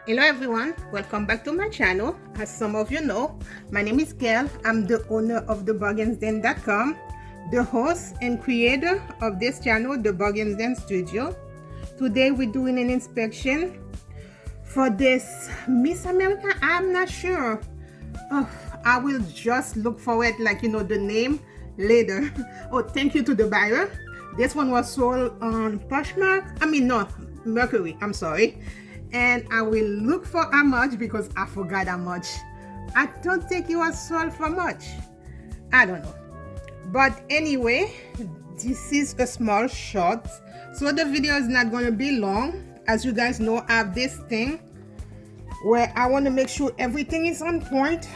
Hello everyone, welcome back to my channel. As some of you know, my name is Gail. I'm the owner of TheBargainsdenStudio, the host and creator of this channel, TheBargainsdenStudio. Today we're doing an inspection for this Miss America. I'm not sure. I will just look for it, the name later. Oh, thank you to the buyer. This one was sold on Mercury, I'm sorry. And I will look for how much because I forgot how much. I don't think it was sold for much. I don't know. But anyway, this is a small shot. So the video is not going to be long. As you guys know, I have this thing where I want to make sure everything is on point.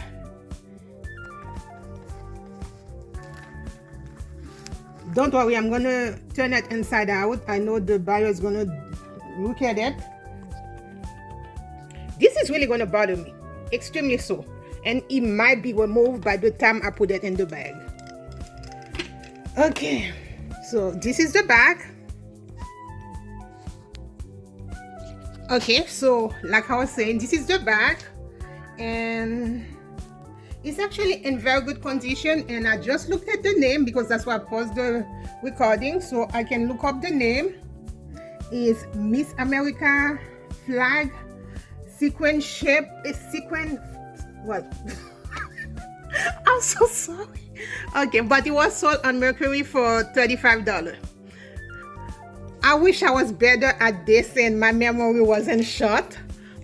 Don't worry, I'm going to turn it inside out. I know the buyer is going to look at it. This is really going to bother me, extremely so, and it might be removed by the time I put it in the bag. Okay, so this is the bag. Okay, so like I was saying, this is the bag, and it's actually in very good condition. And I just looked at the name because that's why I paused the recording so I can look up the name. It's Miss America flag. Sequin shape is sequin. What? I'm so sorry. Okay, but it was sold on Mercury for $35. I wish I was better at this and my memory wasn't short,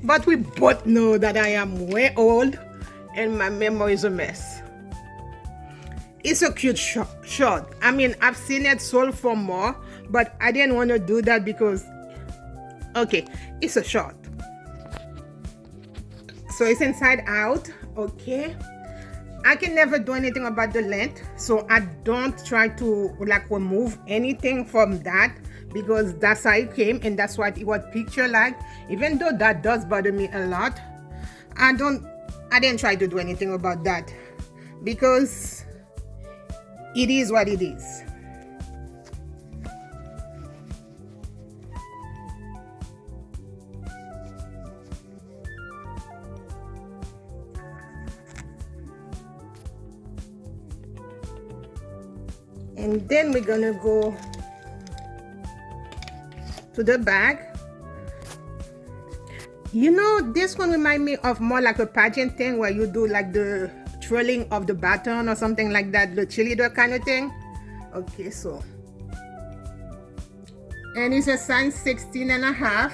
but we both know that I am way old and my memory is a mess. It's a cute shot. I mean, I've seen it sold for more, but I didn't want to do that because, okay, it's a shot. So it's inside out. Okay, I can never do anything about the length, so I don't try to remove anything from that because that's how it came and that's what it was pictured like. Even though that does bother me a lot, I didn't try to do anything about that because it is what it is. And then we're gonna go to the bag. You know, this one reminds me of more like a pageant thing where you do like the twirling of the baton or something like that, the cheerleader kind of thing. Okay, so, and it's a size 16.5.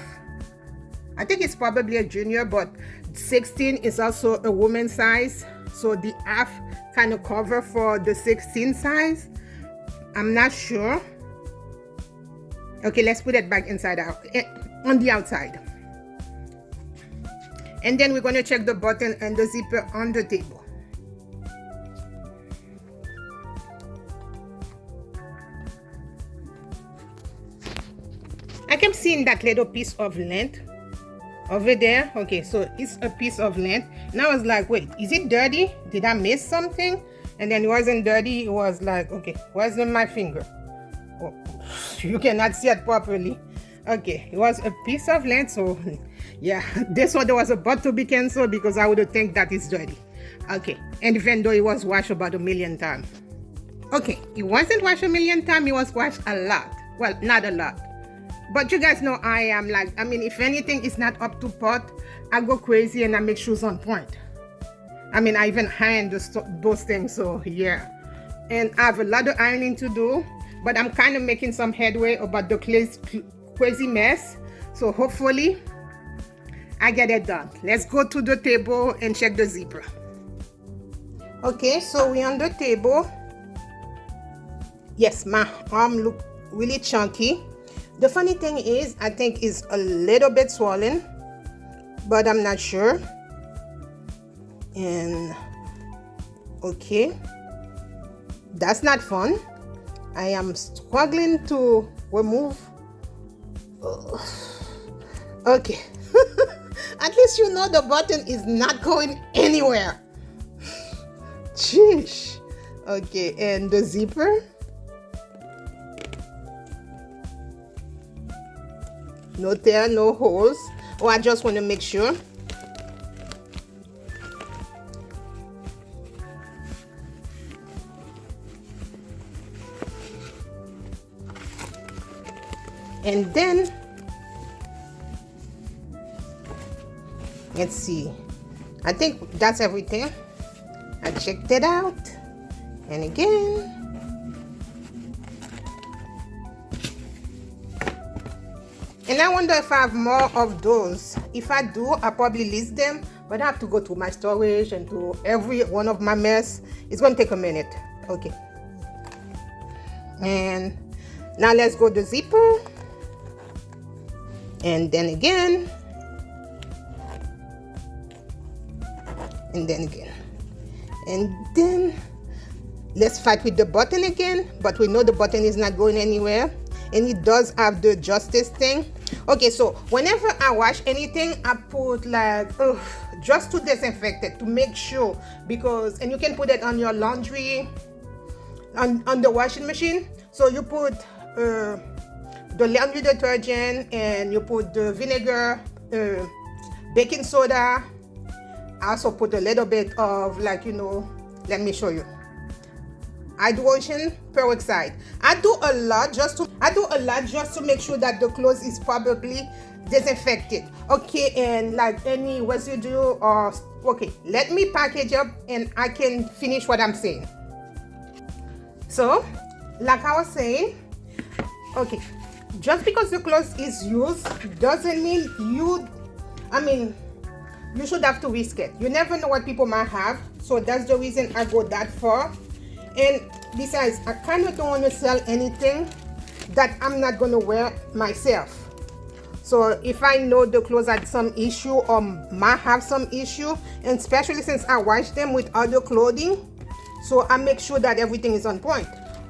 I think it's probably a junior, but 16 is also a woman's size, so the half kind of cover for the 16 size. I'm not sure. Okay, let's put it back inside out, on the outside. And then we're going to check the button and the zipper on the table. I kept seeing that little piece of length over there. Okay, so it's a piece of length. And I was like, wait, is it dirty? Did I miss something? And then it wasn't dirty. It was like, okay, where's my finger? Oh, you cannot see it properly. Okay, it was a piece of length. So yeah, this one was about to be canceled because I would have think that it's dirty. Okay, and even though it was washed about 1,000,000 times. Okay, it wasn't washed 1,000,000 times. It was washed a lot. Well, not a lot. But you guys know I am like, I mean, if anything is not up to pot, I go crazy and I make shoes on point. I mean, I even iron those things, so yeah. And I have a lot of ironing to do, but I'm kind of making some headway about the crazy mess. So hopefully, I get it done. Let's go to the table and check the zipper. Okay, so we're on the table. Yes, my arm look really chunky. The funny thing is, I think it's a little bit swollen, but I'm not sure. And okay, that's not fun. I am struggling to remove. Okay. At least you know the button is not going anywhere. Sheesh. Okay, and the zipper. No tear, no holes. or I just want to make sure. And then let's see, I think that's everything. I checked it out, and again, and I wonder if I have more of those. If I do, I'll probably list them, but I have to go to my storage and to every one of my mess. It's going to take a minute. Okay, and now let's go to zipper, and then again, and then again, and then let's fight with the button again, but we know the button is not going anywhere, and it does have the justice thing. Okay, so whenever I wash anything, I put like just to disinfect it, to make sure, because, and you can put it on your laundry, on the washing machine. So you put the laundry detergent, and you put the vinegar, baking soda. I also put a little bit of, like, you know, let me show you, hydrogen peroxide. I do a lot just to make sure that the clothes is probably disinfected. Okay, and like any residue or, okay, let me package up and I can finish what I'm saying. So like I was saying, okay, just because the clothes is used doesn't mean you should have to risk it. You never know what people might have, so that's the reason I go that far. And besides, I kind of don't want to sell anything that I'm not going to wear myself. So if I know the clothes had some issue or might have some issue, and especially since I wash them with other clothing, so I make sure that everything is on point.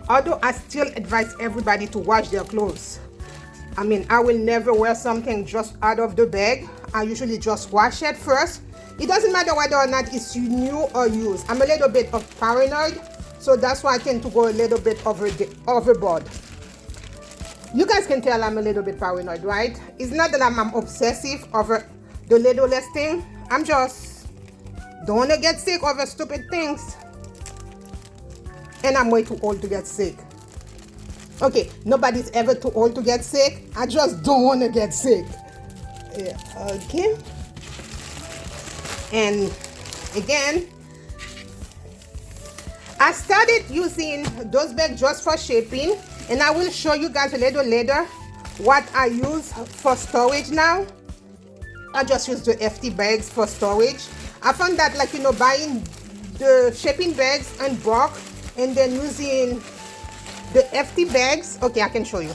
Although I still advise everybody to wash their clothes. I mean, I will never wear something just out of the bag. I usually just wash it first. It doesn't matter whether or not it's new or used. I'm a little bit of paranoid, so that's why I tend to go a little bit overboard. You guys can tell I'm a little bit paranoid, right? It's not that I'm obsessive over the littlest thing. I'm just don't want to get sick over stupid things. And I'm way too old to get sick. Okay, nobody's ever too old to get sick. I just don't want to get sick. Yeah, okay. And again, I started using those bags just for shaping, and I will show you guys a little later what I use for storage now. I just use the FT bags for storage. I found that, like, you know, buying the shaping bags in bulk and then using the FT bags. Okay, I can show you.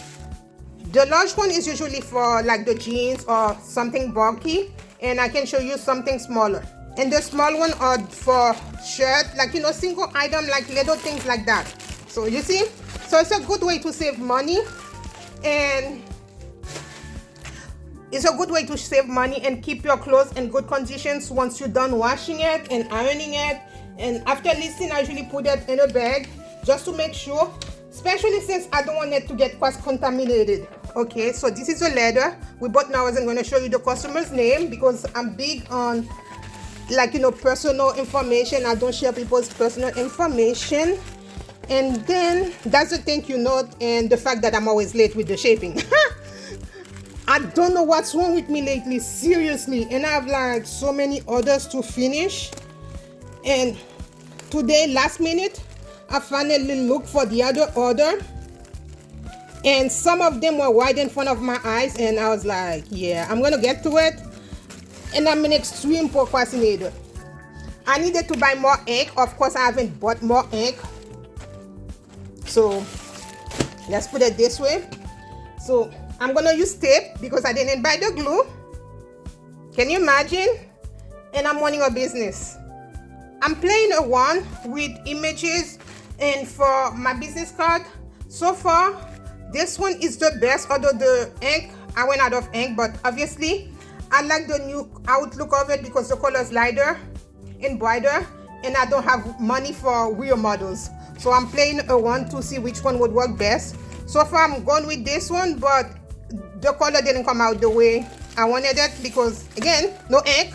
The large one is usually for like the jeans or something bulky, and I can show you something smaller. And the small one are for shirt, like, you know, single item, like little things like that. So you see, so it's a good way to save money, and it's a good way to save money and keep your clothes in good conditions once you're done washing it and ironing it. And after listing, I usually put it in a bag just to make sure, especially since I don't want it to get cross-contaminated. Okay, so this is a letter. We bought now. I wasn't going to show you the customer's name because I'm big on, like, you know, personal information. I don't share people's personal information. And then that's the thank you note, and the fact that I'm always late with the shaping. I don't know what's wrong with me lately, seriously. And I have like so many orders to finish. And today, last minute, I finally looked for the other order, and some of them were right in front of my eyes, and I was like, yeah, I'm gonna get to it. And I'm an extreme procrastinator. I needed to buy more ink. Of course, I haven't bought more ink, so let's put it this way. So I'm gonna use tape because I didn't buy the glue. Can you imagine? And I'm running a business. I'm playing around with images, and for my business card, so far, this one is the best. Although the ink, I went out of ink, but obviously, I like the new outlook of it because the color is lighter and brighter, and I don't have money for real models. So I'm playing around to see which one would work best. So far, I'm going with this one, but the color didn't come out the way I wanted it because, again, no ink.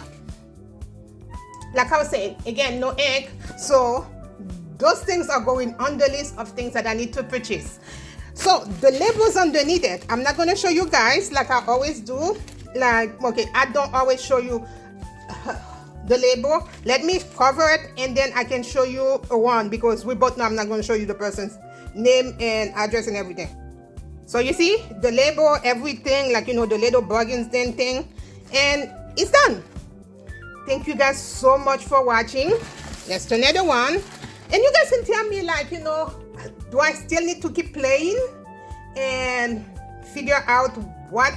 Like I was saying, again, no ink. So those things are going on the list of things that I need to purchase. So the labels underneath it, I'm not going to show you guys like I always do. Like, okay, I don't always show you the label. Let me cover it and then I can show you one, because we both know I'm not going to show you the person's name and address and everything. So you see the label, everything, like, you know, the little bargains den thing, and it's done. Thank you guys so much for watching. Let's do another one. And you guys can tell me, like, you know, do I still need to keep playing and figure out what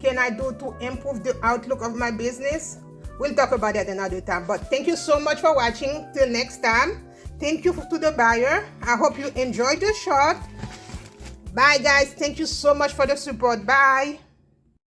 can I do to improve the outlook of my business? We'll talk about that another time. But thank you so much for watching. Till next time. Thank you to the buyer. I hope you enjoyed the shot. Bye guys. Thank you so much for the support. Bye.